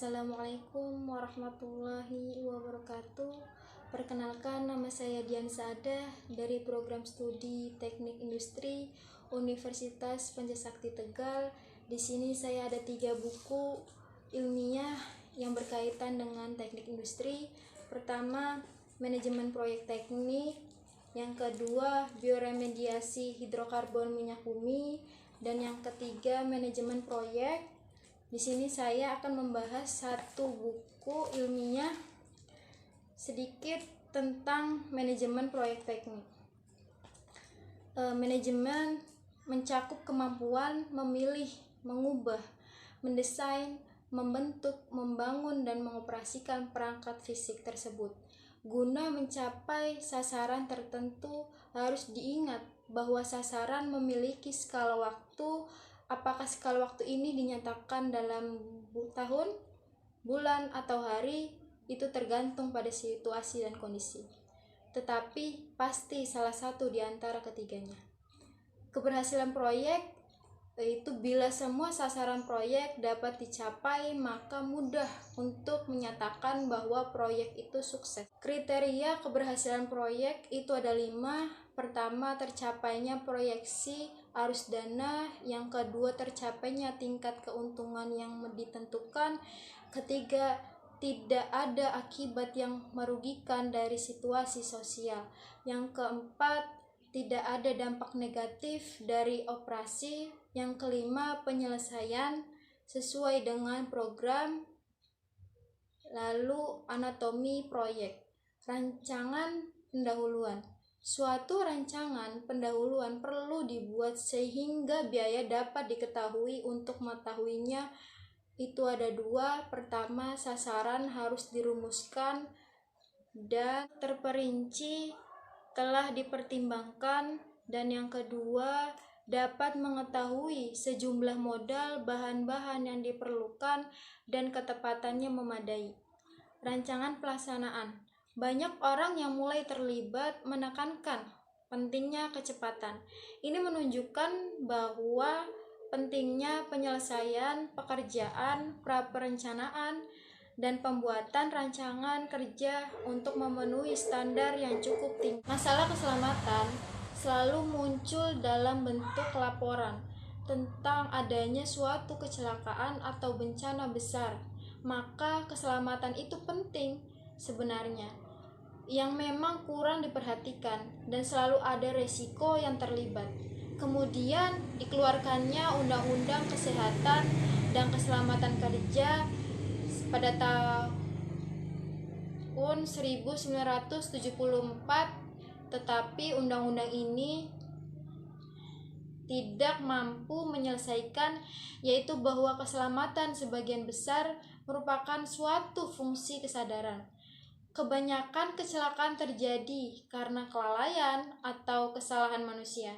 Assalamualaikum warahmatullahi wabarakatuh. Perkenalkan, nama saya Dian Saada dari program studi Teknik Industri Universitas Pancasakti Tegal. Di sini saya ada 3 buku ilmiah yang berkaitan dengan teknik industri. Pertama, manajemen proyek teknik. Yang kedua, bioremediasi hidrokarbon minyak bumi. Dan yang ketiga, manajemen proyek. Di sini saya akan membahas satu buku ilmiah sedikit tentang manajemen proyek teknik. Manajemen mencakup kemampuan memilih, mengubah, mendesain, membentuk, membangun, dan mengoperasikan perangkat fisik tersebut. Guna mencapai sasaran tertentu, harus diingat bahwa sasaran memiliki skala waktu. Apakah skala waktu ini dinyatakan dalam tahun, bulan, atau hari, itu tergantung pada situasi dan kondisi. Tetapi pasti salah satu di antara ketiganya. Keberhasilan proyek yaitu bila semua sasaran proyek dapat dicapai, maka mudah untuk menyatakan bahwa proyek itu sukses. Kriteria keberhasilan proyek itu ada 5. Pertama, tercapainya proyeksi arus dana. Yang kedua, tercapainya tingkat keuntungan yang ditentukan. Ketiga, tidak ada akibat yang merugikan dari situasi sosial. Yang keempat, tidak ada dampak negatif dari operasi. Yang kelima, penyelesaian sesuai dengan program. Lalu, anatomi proyek. Rancangan pendahuluan. Suatu rancangan pendahuluan perlu dibuat sehingga biaya dapat diketahui. Untuk mengetahuinya itu ada 2. Pertama, sasaran harus dirumuskan dan terperinci telah dipertimbangkan. Dan yang kedua, dapat mengetahui sejumlah modal, bahan-bahan yang diperlukan, dan ketepatannya memadai. Rancangan pelaksanaan. Banyak orang yang mulai terlibat menekankan pentingnya kecepatan. Ini menunjukkan bahwa pentingnya penyelesaian pekerjaan, pra-perencanaan, dan pembuatan rancangan kerja untuk memenuhi standar yang cukup tinggi. Masalah keselamatan selalu muncul dalam bentuk laporan tentang adanya suatu kecelakaan atau bencana besar. Maka keselamatan itu penting sebenarnya, yang memang kurang diperhatikan dan selalu ada resiko yang terlibat. Kemudian dikeluarkannya Undang-Undang Kesehatan dan Keselamatan Kerja pada tahun 1974, tetapi undang-undang ini tidak mampu menyelesaikan, yaitu bahwa keselamatan sebagian besar merupakan suatu fungsi kesadaran. Kebanyakan kecelakaan terjadi karena kelalaian atau kesalahan manusia.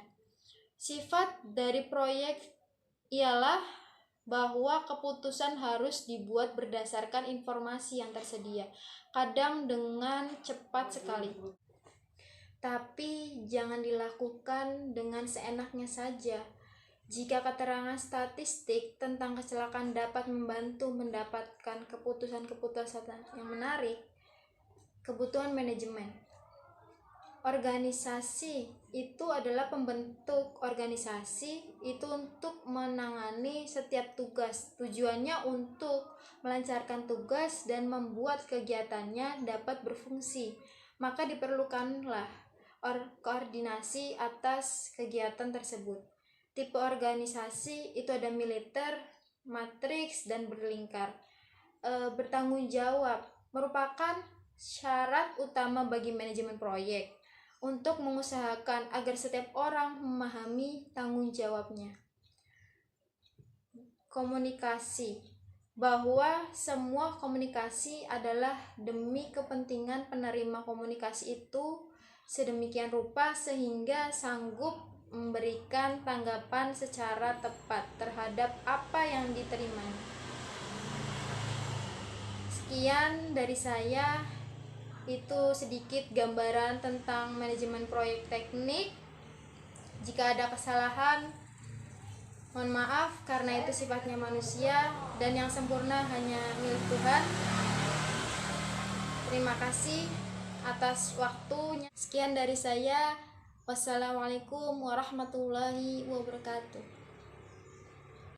Sifat dari proyek ialah bahwa keputusan harus dibuat berdasarkan informasi yang tersedia, kadang dengan cepat sekali. Tapi jangan dilakukan dengan seenaknya saja. Jika keterangan statistik tentang kecelakaan dapat membantu mendapatkan keputusan-keputusan yang menarik. Kebutuhan manajemen. Organisasi itu adalah pembentuk organisasi itu untuk menangani setiap tugas. Tujuannya untuk melancarkan tugas dan membuat kegiatannya dapat berfungsi. Maka diperlukanlah koordinasi atas kegiatan tersebut. Tipe organisasi itu ada militer, matriks, dan berlingkar. Bertanggung jawab merupakan syarat utama bagi manajemen proyek untuk mengusahakan agar setiap orang memahami tanggung jawabnya. Komunikasi, bahwa semua komunikasi adalah demi kepentingan penerima komunikasi itu sedemikian rupa sehingga sanggup memberikan tanggapan secara tepat terhadap apa yang diterimanya. Sekian dari saya. Itu sedikit gambaran tentang manajemen proyek teknik. Jika ada kesalahan, Mohon maaf karena itu sifatnya manusia dan yang sempurna hanya milik Tuhan. Terima kasih atas waktunya. Sekian dari saya. Wassalamualaikum warahmatullahi wabarakatuh.